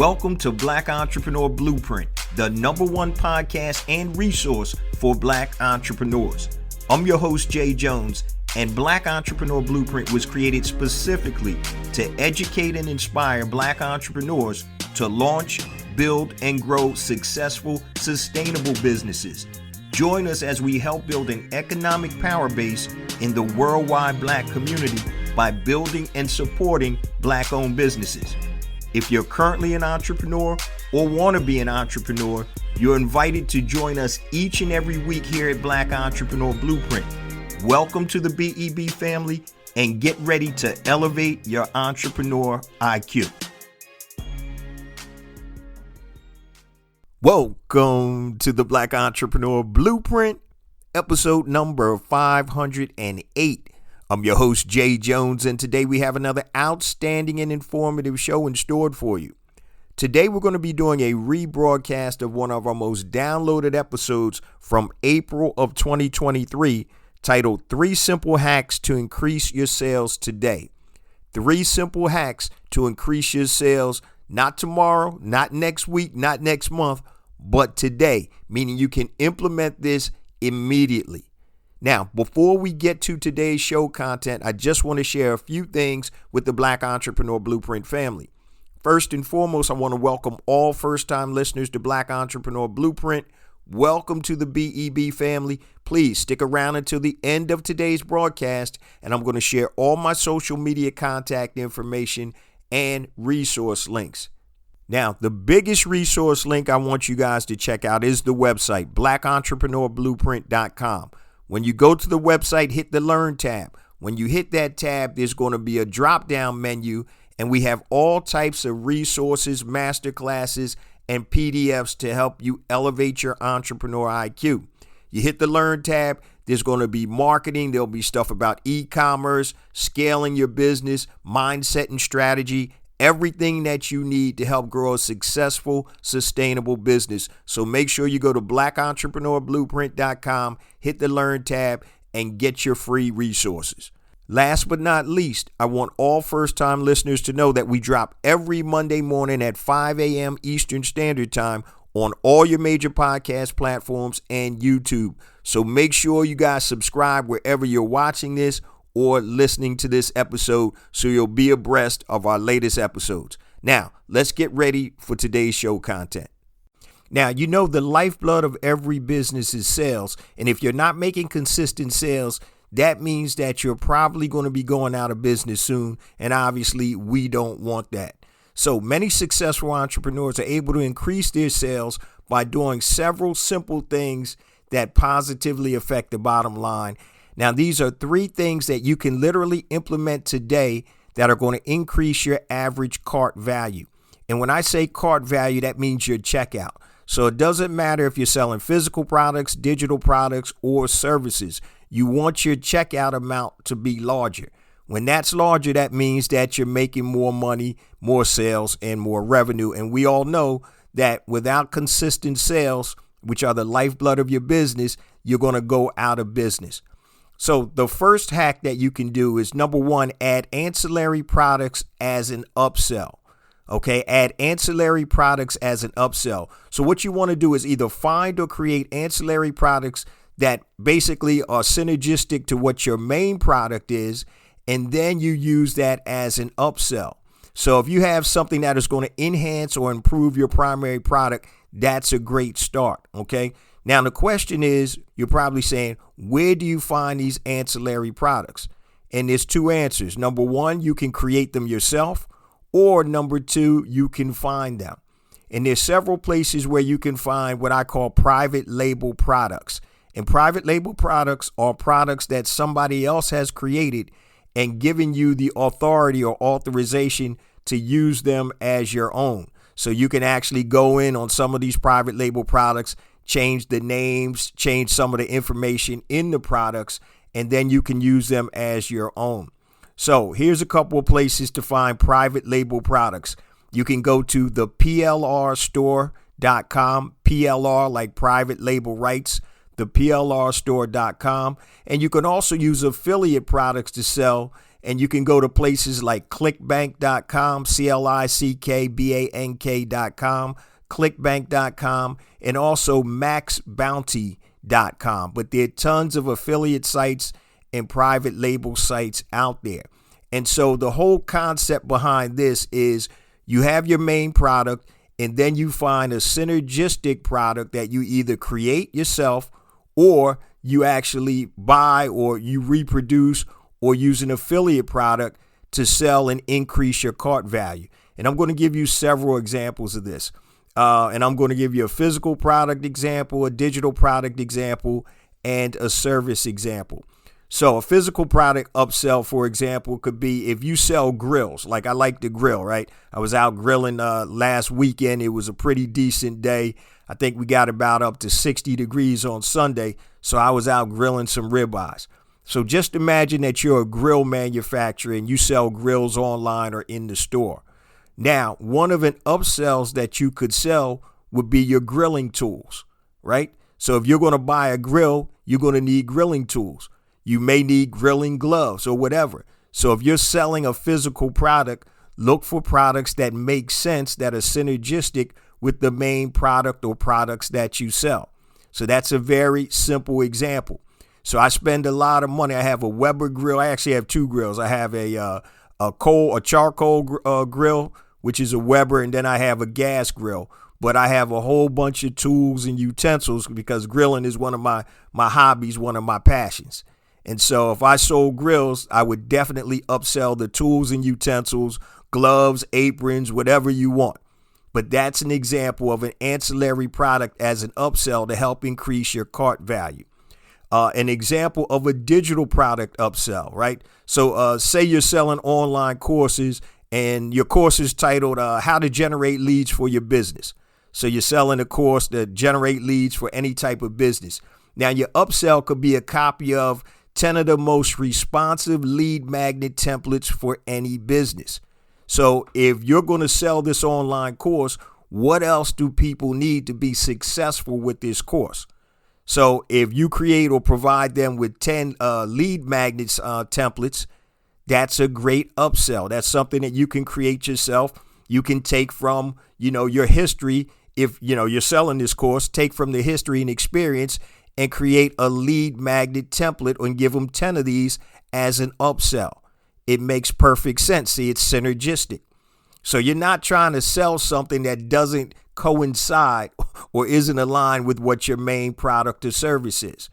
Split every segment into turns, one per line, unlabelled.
Welcome to Black Entrepreneur Blueprint, the #1 podcast and resource for Black entrepreneurs. I'm your host, Jay Jones, and Black Entrepreneur Blueprint was created specifically to educate and inspire Black entrepreneurs to launch, build, and grow successful, sustainable businesses. Join us as we help build an economic power base in the worldwide Black community by building and supporting Black-owned businesses. If you're currently an entrepreneur or want to be an entrepreneur, you're invited to join us each and every week here at Black Entrepreneur Blueprint. Welcome to the BEB family and get ready to elevate your entrepreneur IQ. Welcome to the Black Entrepreneur Blueprint, episode number 508. I'm your host, Jay Jones, and today we have another outstanding and informative show in store for you. Today we're going to be doing a rebroadcast of one of our most downloaded episodes from April of 2023, titled 3 Simple Hacks to Increase Your Sales Today. 3 simple hacks to increase your sales, not tomorrow, not next week, not next month, but today, meaning you can implement this immediately. Now, before we get to today's show content, I just want to share a few things with the Black Entrepreneur Blueprint family. First and foremost, I want to welcome all first-time listeners to Black Entrepreneur Blueprint. Welcome to the BEB family. Please stick around until the end of today's broadcast, and I'm going to share all my social media contact information and resource links. Now, the biggest resource link I want you guys to check out is the website, blackentrepreneurBlueprint.com. When you go to the website, hit the Learn tab. When you hit that tab, there's going to be a drop-down menu, and we have all types of resources, masterclasses, and PDFs to help you elevate your entrepreneur IQ. You hit the Learn tab, there's going to be marketing, there'll be stuff about e-commerce, scaling your business, mindset and strategy, everything that you need to help grow a successful, sustainable business. So make sure you go to blackentrepreneurBlueprint.com, hit the Learn tab, and get your free resources. Last but not least, I want all first-time listeners to know that we drop every Monday morning at 5 a.m. Eastern Standard Time on all your major podcast platforms and YouTube. So make sure you guys subscribe wherever you're watching this or listening to this episode so you'll be abreast of our latest episodes. Now, let's get ready for today's show content. Now, you know the lifeblood of every business is sales, and if you're not making consistent sales, that means that you're probably going to be going out of business soon, and obviously we don't want that. So many successful entrepreneurs are able to increase their sales by doing several simple things that positively affect the bottom line. Now, these are 3 things that you can literally implement today that are going to increase your average cart value. And when I say cart value, that means your checkout. So it doesn't matter if you're selling physical products, digital products, or services. You want your checkout amount to be larger. When that's larger, that means that you're making more money, more sales, and more revenue. And we all know that without consistent sales, which are the lifeblood of your business, you're going to go out of business. So the first hack that you can do is, number 1, add ancillary products as an upsell. Okay, add ancillary products as an upsell. So what you want to do is either find or create ancillary products that basically are synergistic to what your main product is, and then you use that as an upsell. So if you have something that is going to enhance or improve your primary product, that's a great start. Okay. Now, the question is, you're probably saying, where do you find these ancillary products? And there's 2 answers. Number 1, you can create them yourself, or number 2, you can find them. And there's several places where you can find what I call private label products. And private label products are products that somebody else has created and given you the authority or authorization to use them as your own. So you can actually go in on some of these private label products, change the names, change some of the information in the products, and then you can use them as your own. So here's a couple of places to find private label products. You can go to the plrstore.com, PLR like private label rights, the plrstore.com, and you can also use affiliate products to sell And you can go to places like clickbank.com, clickbank.com, clickbank.com, and also maxbounty.com. But there are tons of affiliate sites and private label sites out there. And so the whole concept behind this is you have your main product, and then you find a synergistic product that you either create yourself or you actually buy or you reproduce or use an affiliate product to sell and increase your cart value. And I'm going to give you several examples of this. And I'm going to give you a physical product example, a digital product example, and a service example. So a physical product upsell, for example, could be if you sell grills. Like I like to grill, right? I was out grilling last weekend. It was a pretty decent day. I think we got about up to 60 degrees on Sunday. So I was out grilling some ribeyes. So just imagine that you're a grill manufacturer and you sell grills online or in the store. Now, one of an upsells that you could sell would be your grilling tools, right? So if you're going to buy a grill, you're going to need grilling tools. You may need grilling gloves or whatever. So if you're selling a physical product, look for products that make sense, that are synergistic with the main product or products that you sell. So that's a very simple example. So I spend a lot of money. I have a Weber grill. I actually have two grills. I have a charcoal grill, which is a Weber, and then I have a gas grill. But I have a whole bunch of tools and utensils because grilling is one of my hobbies, one of my passions. And so if I sold grills, I would definitely upsell the tools and utensils, gloves, aprons, whatever you want. But that's an example of an ancillary product as an upsell to help increase your cart value. An example of a digital product upsell, right? So say you're selling online courses and your course is titled How to Generate Leads for Your Business. So you're selling a course to generate leads for any type of business. Now your upsell could be a copy of 10 of the most responsive lead magnet templates for any business. So if you're going to sell this online course, what else do people need to be successful with this course? So if you create or provide them with 10 lead magnets templates, that's a great upsell. That's something that you can create yourself. You can take from, your history. If, you're selling this course, take from the history and experience and create a lead magnet template and give them 10 of these as an upsell. It makes perfect sense. See, it's synergistic. So you're not trying to sell something that doesn't coincide or isn't aligned with what your main product or service is.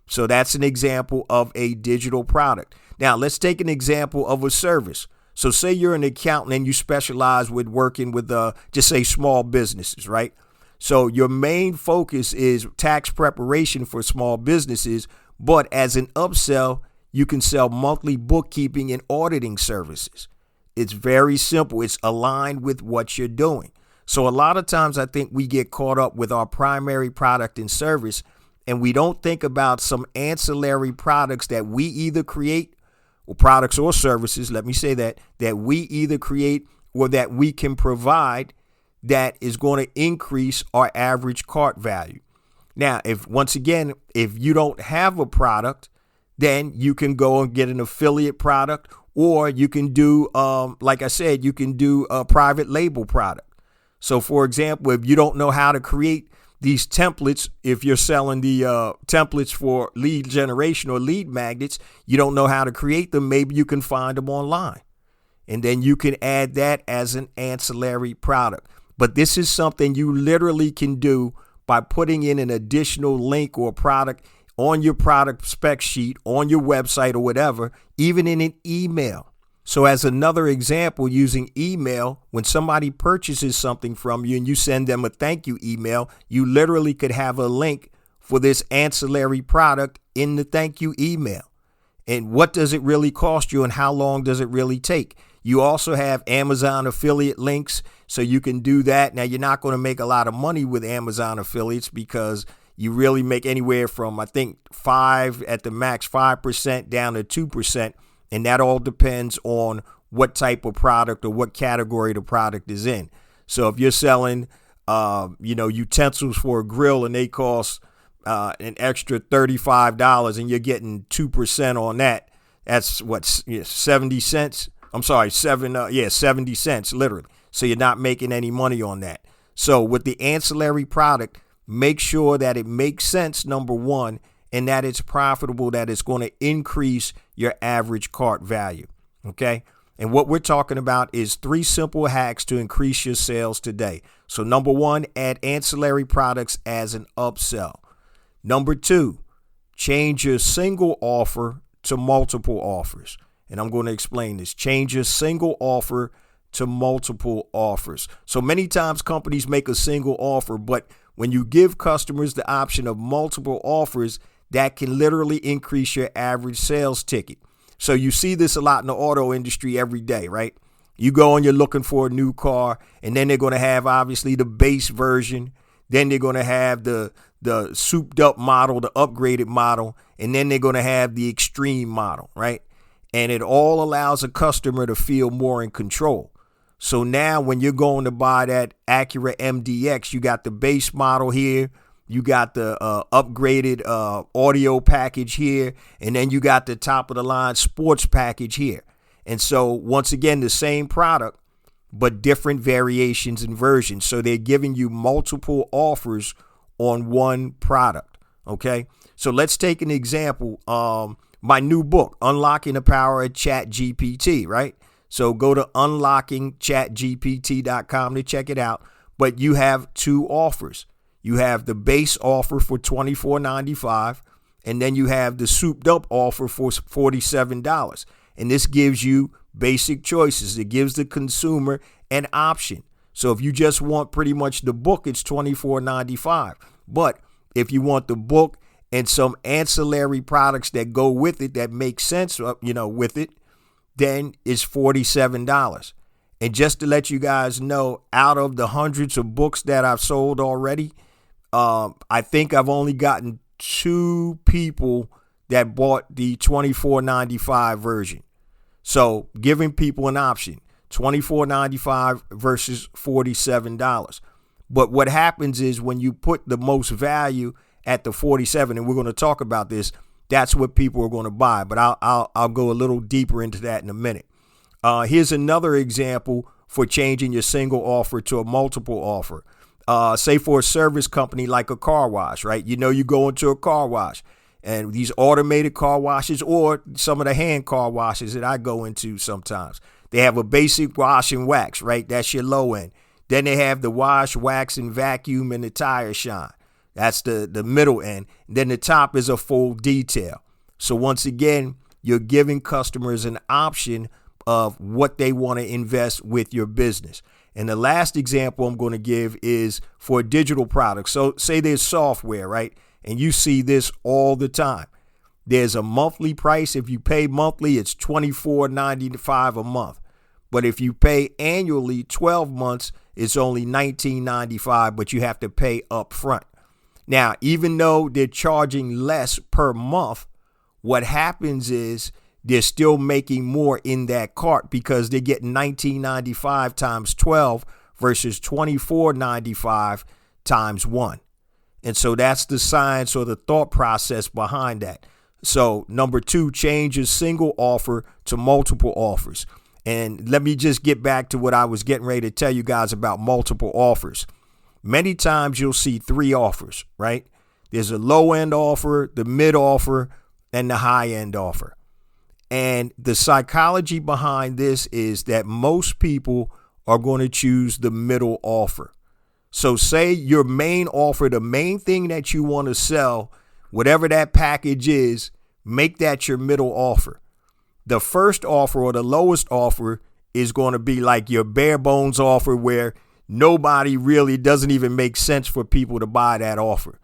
So that's an example of a digital product. Now, let's take an example of a service. So say you're an accountant and you specialize with working with, just say small businesses, right? So your main focus is tax preparation for small businesses, but as an upsell, you can sell monthly bookkeeping and auditing services. It's very simple. It's aligned with what you're doing. So a lot of times I think we get caught up with our primary product and service, and we don't think about some ancillary products that we either create, or products or services, let me say that we either create or that we can provide that is going to increase our average cart value. Now, if you don't have a product, then you can go and get an affiliate product, or you can do, like I said, you can do a private label product. So, for example, if you don't know how to create these templates, if you're selling the templates for lead generation or lead magnets, you don't know how to create them, maybe you can find them online. And then you can add that as an ancillary product. But this is something you literally can do by putting in an additional link or product on your product spec sheet, on your website or whatever, even in an email. So as another example, using email, when somebody purchases something from you and you send them a thank you email, you literally could have a link for this ancillary product in the thank you email. And what does it really cost you and how long does it really take? You also have Amazon affiliate links, so you can do that. Now, you're not going to make a lot of money with Amazon affiliates because you really make anywhere from, I think, 5 at the max, 5% down to 2%. And that all depends on what type of product or what category the product is in. So if you're selling, utensils for a grill and they cost an extra $35 and you're getting 2% on that, That's what, 70 cents. I'm sorry, 70 cents literally. So you're not making any money on that. So with the ancillary product, make sure that it makes sense, number one, and that it's profitable, that it's going to increase your average cart value. Okay. And what we're talking about is 3 simple hacks to increase your sales today. So number one, add ancillary products as an upsell. Number 2, change your single offer to multiple offers. And I'm going to explain this. Change your single offer to multiple offers. So many times companies make a single offer, but when you give customers the option of multiple offers, that can literally increase your average sales ticket. So you see this a lot in the auto industry every day, right? You go and you're looking for a new car, and then they're going to have obviously the base version. Then they're going to have the souped up model, the upgraded model, and then they're going to have the extreme model, right? And it all allows a customer to feel more in control. So now when you're going to buy that Acura MDX, you got the base model here, you got the upgraded audio package here, and then you got the top of the line sports package here. And so once again, the same product, but different variations and versions. So they're giving you multiple offers on one product. Okay. So let's take an example. My new book, Unlocking the Power of ChatGPT, right? So go to unlockingchatgpt.com to check it out. But you have 2 offers. You have the base offer for $24.95, and then you have the souped up offer for $47. And this gives you basic choices. It gives the consumer an option. So if you just want pretty much the book, it's $24.95. But if you want the book and some ancillary products that go with it that make sense, with it, then it's $47. And just to let you guys know, out of the hundreds of books that I've sold already, I think I've only gotten 2 people that bought the $24.95 version. So giving people an option, $24.95 versus $47. But what happens is when you put the most value at the $47, and we're going to talk about this, that's what people are going to buy. But I'll go a little deeper into that in a minute. Here's another example for changing your single offer to a multiple offer. Say for a service company like a car wash, right? You go into a car wash, and these automated car washes, or some of the hand car washes that I go into sometimes, they have a basic wash and wax, right? That's your low end. Then they have the wash, wax, and vacuum, and the tire shine. That's the middle end. Then the top is a full detail. So once again, you're giving customers an option of what they want to invest with your business. And the last example I'm going to give is for digital products. So say there's software, right? And you see this all the time. There's a monthly price. If you pay monthly, it's $24.95 a month. But if you pay annually, 12 months, it's only $19.95, but you have to pay up front. Now, even though they're charging less per month, what happens is they're still making more in that cart because they're getting $19.95 times 12 versus $24.95 times 1. And so that's the science or the thought process behind that. So number 2, change your single offer to multiple offers. And let me just get back to what I was getting ready to tell you guys about multiple offers. Many times you'll see 3 offers, right? There's a low end offer, the mid offer, and the high end offer. And the psychology behind this is that most people are going to choose the middle offer. So say your main offer, the main thing that you want to sell, whatever that package is, make that your middle offer. The first offer or the lowest offer is going to be like your bare bones offer where nobody really doesn't even make sense for people to buy that offer.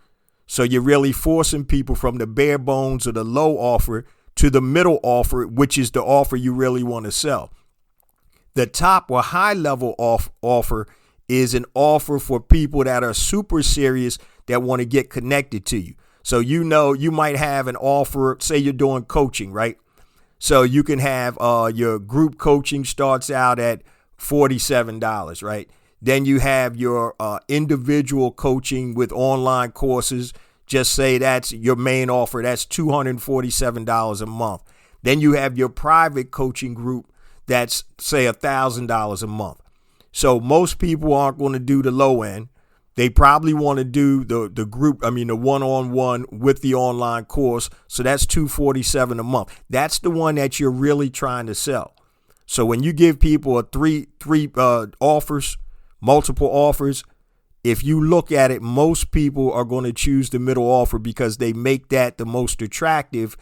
So you're really forcing people from the bare bones or the low offer to the middle offer, which is the offer you really want to sell. The top or high level offer is an offer for people that are super serious that want to get connected to you. So you might have an offer, say you're doing coaching, right? So you can have your group coaching starts out at $47, right? Then you have your individual coaching with online courses. Just say that's your main offer. That's $247 a month. Then you have your private coaching group that's, say, $1,000 a month. So most people aren't going to do the low end. They probably want to do the group, the one-on-one with the online course. So that's $247 a month. That's the one that you're really trying to sell. So when you give people three offers, multiple offers, if you look at it, most people are going to choose the middle offer because they make that the most attractive,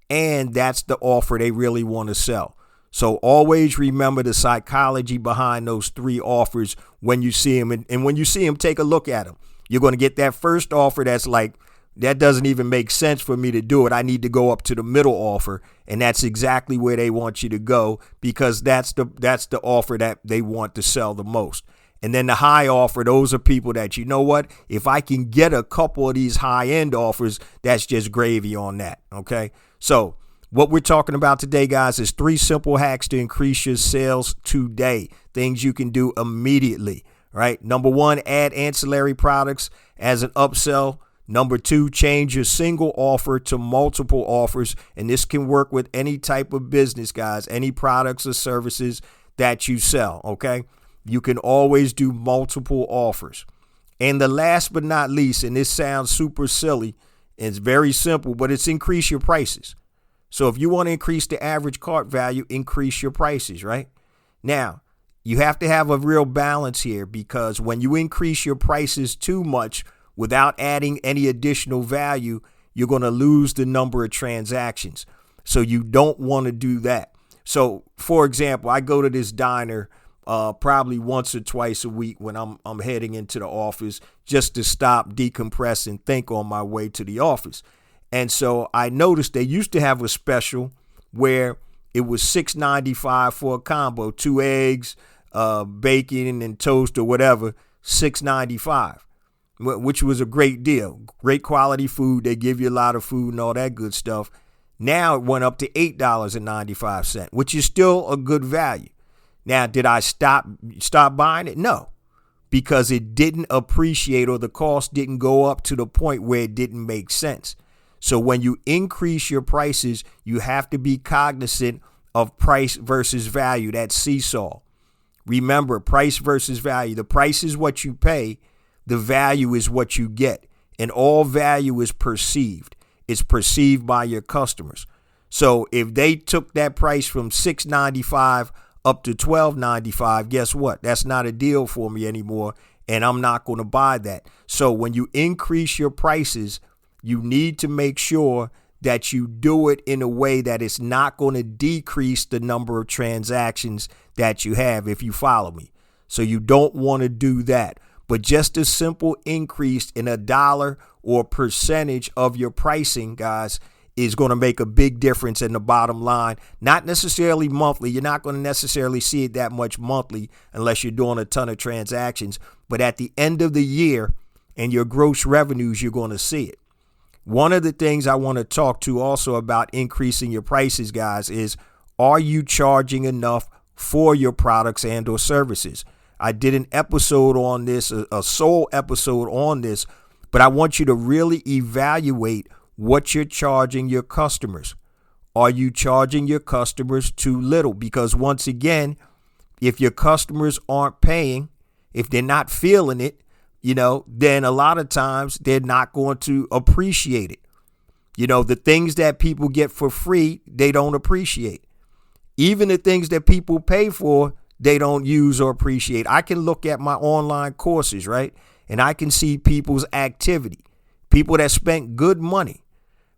and that's the offer they really want to sell. So always remember the psychology behind those three offers when you see them. And when you see them, take a look at them. You're going to get that first offer that's like, that doesn't even make sense for me to do it. I need to go up to the middle offer. And that's exactly where they want you to go, because that's the offer that they want to sell the most. And then the high offer, those are people that, you know what, if I can get a couple of these high end offers, that's just gravy on that. Okay. So what we're talking about today, guys, is 3 simple hacks to increase your sales today. Things you can do immediately, right? Number 1, add ancillary products as an upsell. Number 2, change your single offer to multiple offers. And this can work with any type of business, guys, any products or services that you sell, okay? You can always do multiple offers. And the last but not least, and this sounds super silly, it's very simple, but it's increase your prices. So if you want to increase the average cart value, increase your prices, right? Now, you have to have a real balance here, because when you increase your prices too much without adding any additional value, you're going to lose the number of transactions. So you don't want to do that. So, for example, I go to this diner probably once or twice a week when I'm heading into the office, just to stop, decompress, and think on my way to the office. And so I noticed they used to have a special where it was $6.95 for a combo, 2 eggs, bacon and toast or whatever, $6.95, which was a great deal. Great quality food. They give you a lot of food and all that good stuff. Now it went up to $8.95, which is still a good value. Now, did I stop buying it? No, because it didn't appreciate, or the cost didn't go up to the point where it didn't make sense. So when you increase your prices, you have to be cognizant of price versus value, that seesaw. Remember, price versus value. The price is what you pay. The value is what you get. And all value is perceived. It's perceived by your customers. So if they took that price from $6.95 up to $12.95, guess what? That's not a deal for me anymore, and I'm not going to buy that. So when you increase your prices, you need to make sure that you do it in a way that it's not going to decrease the number of transactions that you have, if you follow me. So you don't want to do that. But just a simple increase in $1 or percentage of your pricing, guys, is going to make a big difference in the bottom line. Not necessarily monthly. You're not going to necessarily see it that much monthly unless you're doing a ton of transactions. But at the end of the year and your gross revenues, you're going to see it. One of the things I want to talk to also about increasing your prices, guys, is, are you charging enough for your products and or services? I did an episode on this, a sole episode on this, but I want you to really evaluate what you're charging your customers. Are you charging your customers too little? Because once again, if your customers aren't paying, if they're not feeling it, then a lot of times they're not going to appreciate it. The things that people get for free, they don't appreciate. Even the things that people pay for, they don't use or appreciate. I can look at my online courses, right? And I can see people's activity, people that spent good money,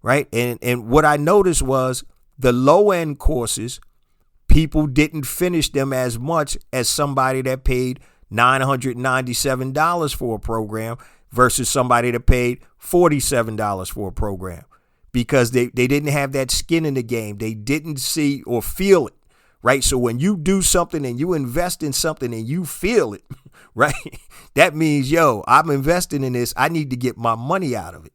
right? And what I noticed was the low end courses, people didn't finish them as much as somebody that paid $997 for a program versus somebody that paid $47 for a program, because they didn't have that skin in the game. They didn't see or feel it, right? So when you do something and you invest in something and you feel it, right, that means, I'm investing in this. I need to get my money out of it.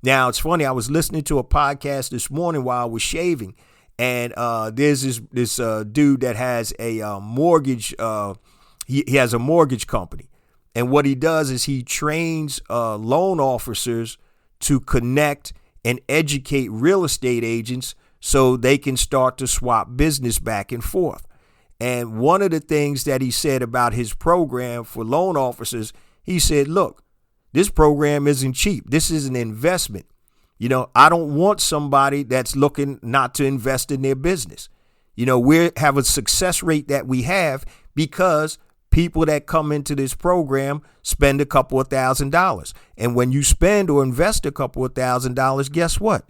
Now, it's funny. I was listening to a podcast this morning while I was shaving, and there's this dude that has a mortgage He has a mortgage company. And what he does is he trains loan officers to connect and educate real estate agents so they can start to swap business back and forth. And one of the things that he said about his program for loan officers, he said, look, this program isn't cheap. This is an investment. I don't want somebody that's looking not to invest in their business. We have a success rate that we have because people that come into this program spend a couple of $1,000s. And when you spend or invest a couple of $1,000s, guess what?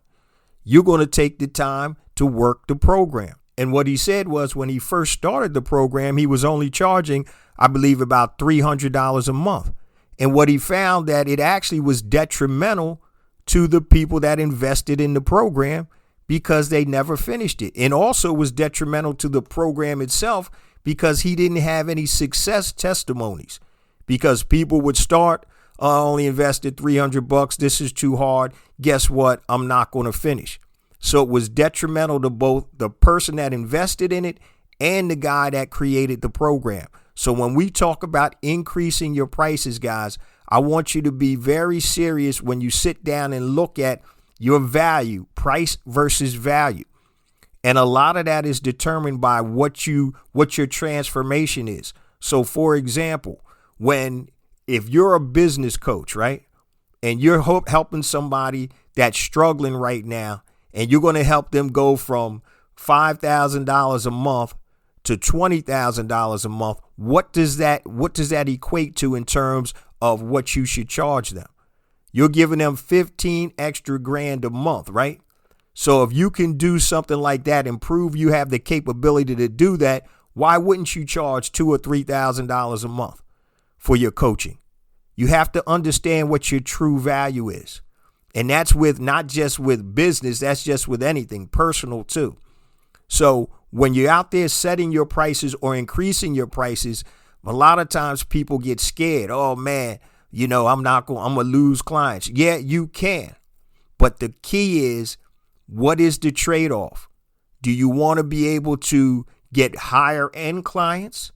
You're going to take the time to work the program. And what he said was when he first started the program, he was only charging, I believe, about $300 a month. And what he found that it actually was detrimental to the people that invested in the program because they never finished it. And also was detrimental to the program itself because he didn't have any success testimonies, because people would start, I only invested $300. This is too hard. Guess what? I'm not going to finish. So it was detrimental to both the person that invested in it and the guy that created the program. So when we talk about increasing your prices, guys, I want you to be very serious when you sit down and look at your value, price versus value. And a lot of that is determined by what your transformation is. So for example, if you're a business coach, right, and you're helping somebody that's struggling right now, and you're going to help them go from $5,000 a month to $20,000 a month, what does that equate to in terms of what you should charge them? You're giving them 15 extra grand a month, right? So if you can do something like that and prove you have the capability to do that, why wouldn't you charge $2,000 or $3,000 a month for your coaching? You have to understand what your true value is. And that's with not just with business, that's just with anything, personal too. So when you're out there setting your prices or increasing your prices, a lot of times people get scared. Oh man, I'm going to lose clients. Yeah, you can. But the key is, what is the trade-off? Do you want to be able to get higher end clients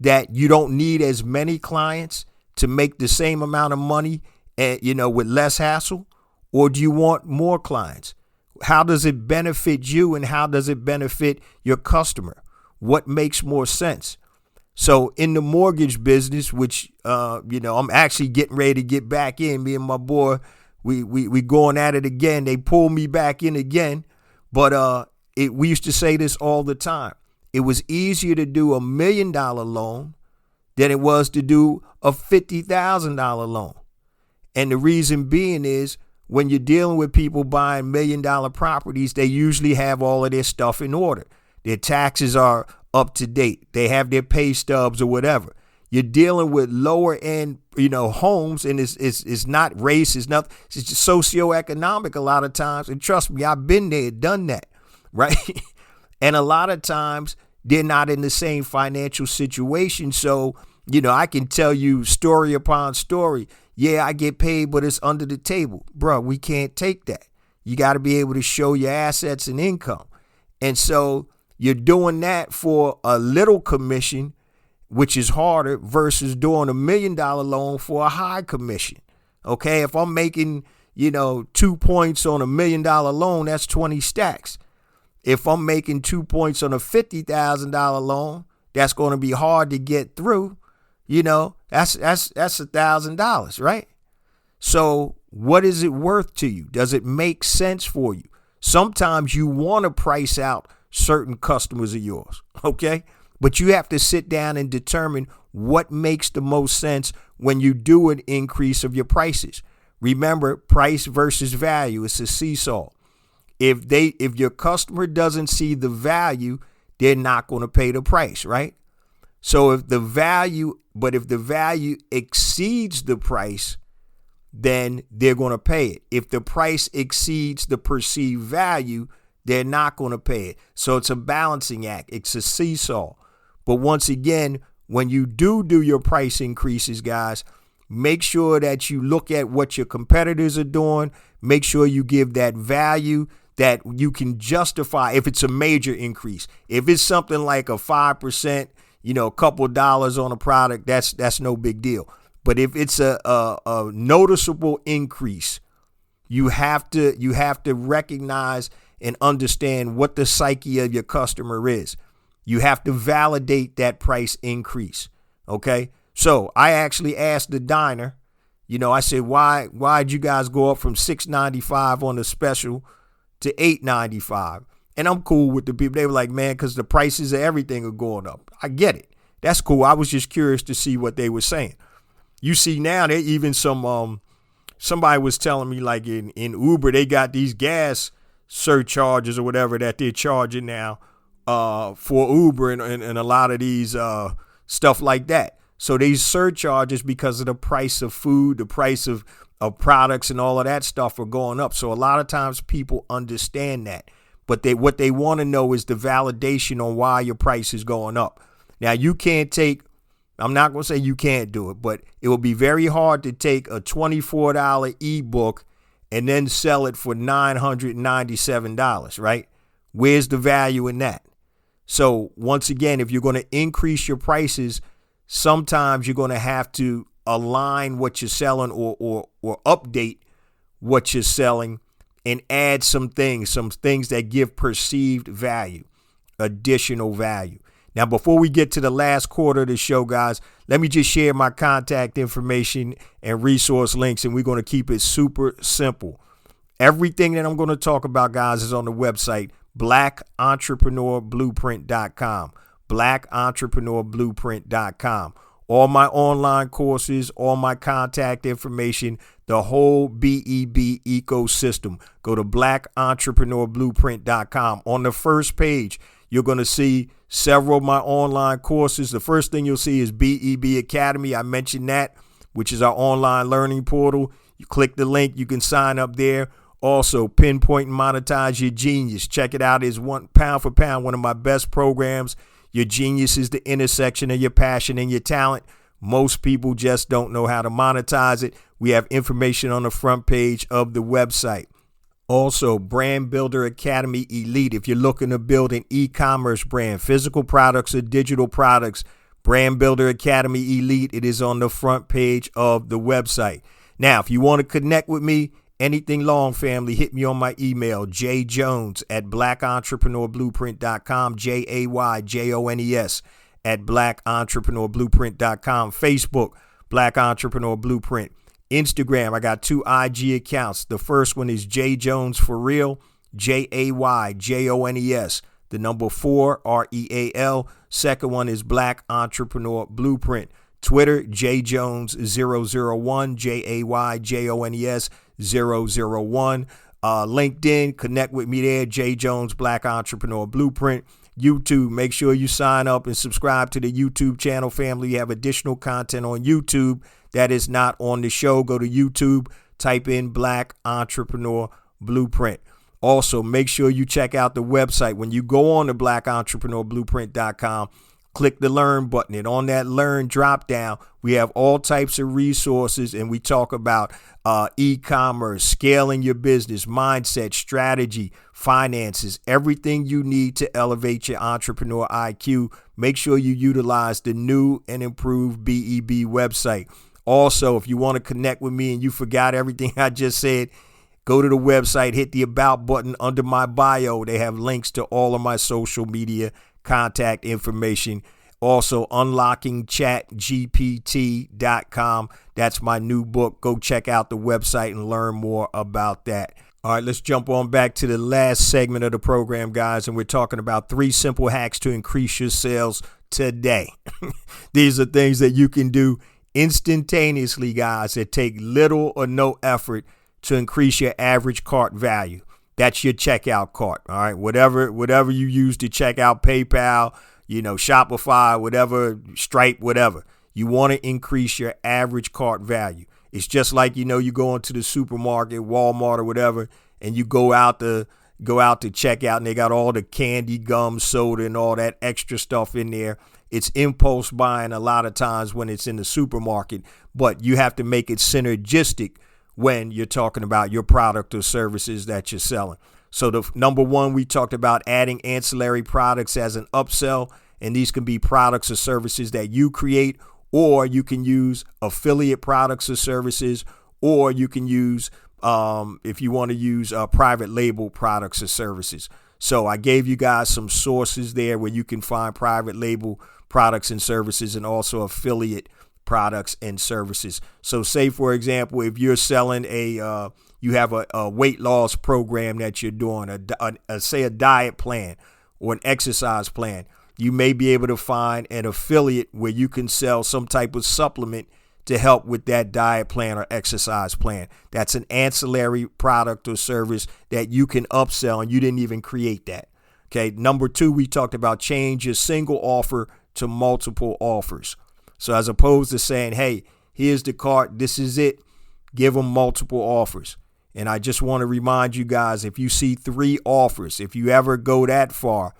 that you don't need as many clients to make the same amount of money and, with less hassle? Or do you want more clients? How does it benefit you and how does it benefit your customer? What makes more sense? So in the mortgage business, which, I'm actually getting ready to get back in, me and my boy, we going at it again. They pulled me back in again. But we used to say this all the time. It was easier to do $1 million loan than it was to do a $50,000 loan. And the reason being is, when you're dealing with people buying $1 million properties, they usually have all of their stuff in order. Their taxes are up to date. They have their pay stubs or whatever. You're dealing with lower end, homes, and it's not race, it's nothing. It's just socioeconomic a lot of times. And trust me, I've been there, done that, right? And a lot of times they're not in the same financial situation. So, I can tell you story upon story. Yeah, I get paid, but it's under the table. Bro, we can't take that. You got to be able to show your assets and income. And so you're doing that for a little commission, which is harder, versus doing $1 million loan for a high commission. Okay, if I'm making, 2 points on $1 million loan, that's 20 stacks. If I'm making 2 points on a $50,000 loan, that's going to be hard to get through. That's $1,000, right? So what is it worth to you? Does it make sense for you? Sometimes you want to price out certain customers of yours, okay? But you have to sit down and determine what makes the most sense when you do an increase of your prices. Remember, price versus value. It's a seesaw. If your customer doesn't see the value, they're not going to pay the price, right? So if the value exceeds the price, then they're going to pay it. If the price exceeds the perceived value, they're not going to pay it. So it's a balancing act. It's a seesaw. But once again, when you do your price increases, guys, make sure that you look at what your competitors are doing. Make sure you give that value that you can justify if it's a major increase. If it's something like a 5%, a couple dollars on a product, that's no big deal. But if it's a noticeable increase, You have to recognize and understand what the psyche of your customer is. You have to validate that price increase. Okay. So I actually asked the diner, I said, why'd you guys go up from $6.95 on the special to $8.95? And I'm cool with the people. They were like, man, because the prices of everything are going up. I get it. That's cool. I was just curious to see what they were saying. You see now, they even somebody was telling me like in Uber, they got these gas surcharges or whatever that they're charging now for Uber and a lot of these stuff like that. So these surcharges, because of the price of food, the price of products and all of that stuff are going up. So a lot of times people understand that. But what they want to know is the validation on why your price is going up. Now, I'm not going to say you can't do it, but it will be very hard to take a $24 ebook and then sell it for $997, right? Where's the value in that? So once again, if you're going to increase your prices, sometimes you're going to have to align what you're selling or update what you're selling and add some things that give perceived value, additional value. Now, before we get to the last quarter of the show, guys, let me just share my contact information and resource links, and we're going to keep it super simple. Everything that I'm going to talk about, guys, is on the website, blackentrepreneurBlueprint.com, blackentrepreneurBlueprint.com. All my online courses, all my contact information, the whole BEB ecosystem. Go to blackentrepreneurBlueprint.com. On the first page, you're going to see several of my online courses. The first thing you'll see is BEB Academy. I mentioned that, which is our online learning portal. You click the link, you can sign up there. Also, Pinpoint and Monetize Your Genius. Check it out. It's pound for pound, one of my best programs. Your genius is the intersection of your passion and your talent. Most people just don't know how to monetize it. We have information on the front page of the website. Also, Brand Builder Academy Elite. If you're looking to build an e-commerce brand, physical products or digital products, Brand Builder Academy Elite, it is on the front page of the website. Now, if you want to connect with me, anything long, family, hit me on my email, jjones@blackentrepreneurBlueprint.com, JAYJONES @blackentrepreneurBlueprint.com, Facebook, Black Entrepreneur Blueprint, Instagram, I got 2 IG accounts. The first one is J Jones for Real, JAYJONES, the number 4, REAL. Second one is Black Entrepreneur Blueprint. Twitter, JJones001, JAYJONES 001. LinkedIn, connect with me there, J Jones Black Entrepreneur Blueprint. YouTube, make sure you sign up and subscribe to the YouTube channel, family. You have additional content on YouTube that is not on the show. Go to YouTube, type in Black Entrepreneur Blueprint. Also, make sure you check out the website. When you go on to blackentrepreneurBlueprint.com, click the Learn button, and on that Learn drop down, we have all types of resources, and we talk about e-commerce, scaling your business, mindset, strategy, finances, everything you need to elevate your entrepreneur IQ. Make sure you utilize the new and improved BEB website. Also, if you want to connect with me and you forgot everything I just said, go to the website, hit the About button under my bio. They have links to all of my social media contact information. Also, unlockingchatgpt.com. That's my new book. Go check out the website and learn more about that. All right, let's jump on back to the last segment of the program, guys. And we're talking about 3 simple hacks to increase your sales today. These are things that you can do instantaneously, guys, that take little or no effort to increase your average cart value. That's your checkout cart. All right. Whatever you use to check out, PayPal, Shopify, whatever, Stripe, whatever. You want to increase your average cart value. It's just like, you go into the supermarket, Walmart or whatever, and you go out to check out and they got all the candy, gum, soda and all that extra stuff in there. It's impulse buying a lot of times when it's in the supermarket, but you have to make it synergistic when you're talking about your product or services that you're selling. So the number 1, we talked about adding ancillary products as an upsell, and these can be products or services that you create, or you can use affiliate products or services, or you can use if you want to use private label products or services. So I gave you guys some sources there where you can find private label products and services and also affiliate products and services. So say, for example, if you're selling you have a weight loss program that you're doing, say a diet plan or an exercise plan, you may be able to find an affiliate where you can sell some type of supplement to help with that diet plan or exercise plan. That's an ancillary product or service that you can upsell, and you didn't even create that. Okay. Number 2, we talked about change your single offer to multiple offers. So as opposed to saying, hey, here's the cart, this is it, give them multiple offers. And I just want to remind you guys, if you see 3 offers, if you ever go that far,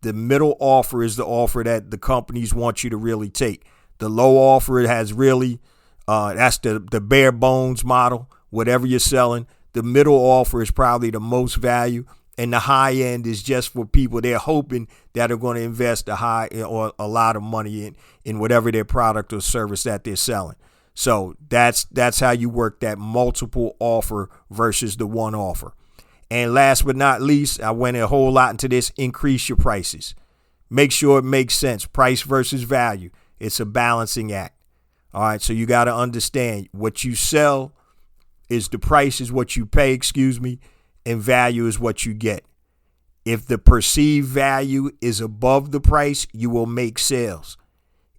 the middle offer is the offer that the companies want you to really take. The low offer, it has really, that's the bare bones model, whatever you're selling. The middle offer is probably the most value. And the high end is just for people they're hoping that are going to invest a lot of money in whatever their product or service that they're selling. So that's how you work that multiple offer versus the one offer. And last but not least, I went a whole lot into this, increase your prices. Make sure it makes sense. Price versus value. It's a balancing act. All right. So you got to understand what you sell is the price is what you pay, and value is what you get. If the perceived value is above the price, you will make sales.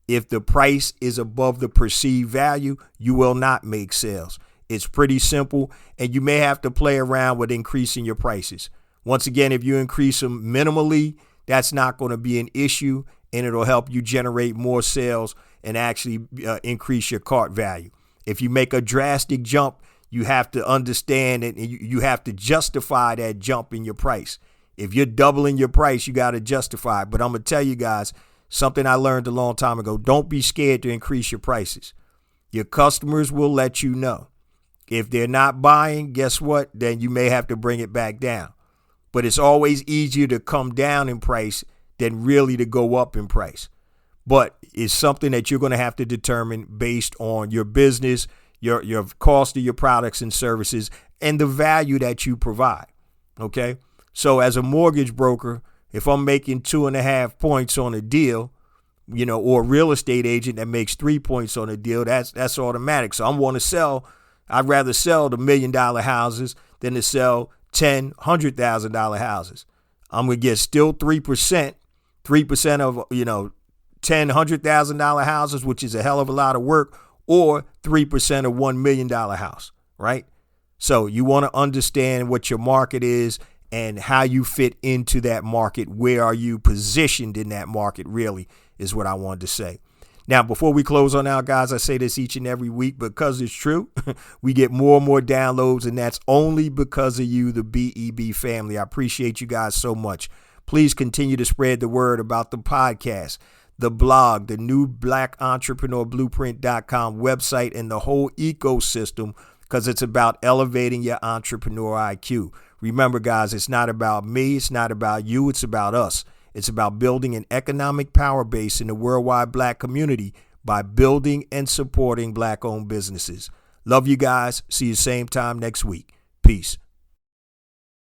If the price is above the perceived value, you will not make sales. It's pretty simple, and you may have to play around with increasing your prices. Once again, if you increase them minimally, that's not going to be an issue, and it'll help you generate more sales and actually increase your cart value. If you make a drastic jump, you have to understand it, and you have to justify that jump in your price. If you're doubling your price, you got to justify it. But I'm going to tell you guys something I learned a long time ago. Don't be scared to increase your prices. Your customers will let you know. If they're not buying, guess what? Then you may have to bring it back down. But it's always easier to come down in price than really to go up in price. But it's something that you're going to have to determine based on your business, your cost of your products and services, and the value that you provide. Okay. So as a mortgage broker, if I'm making 2.5 points on a deal, or a real estate agent that makes 3 points on a deal, that's automatic. So I'd rather sell the $1 million houses than to sell $10,000, $100,000 houses. I'm going to get still 3% of, $10,000, $100,000 houses, which is a hell of a lot of work, or 3% of $1 million house, right? So you want to understand what your market is and how you fit into that market. Where are you positioned in that market, really, is what I wanted to say. Now, before we close on out, guys, I say this each and every week because it's true. We get more and more downloads, and that's only because of you, the BEB family. I appreciate you guys so much. Please continue to spread the word about the podcast, the blog, the new blackentrepreneurblueprint.com website, and the whole ecosystem, because it's about elevating your entrepreneur IQ. Remember, guys, it's not about me. It's not about you. It's about us. It's about building an economic power base in the worldwide Black community by building and supporting Black-owned businesses. Love you guys. See you same time next week. Peace.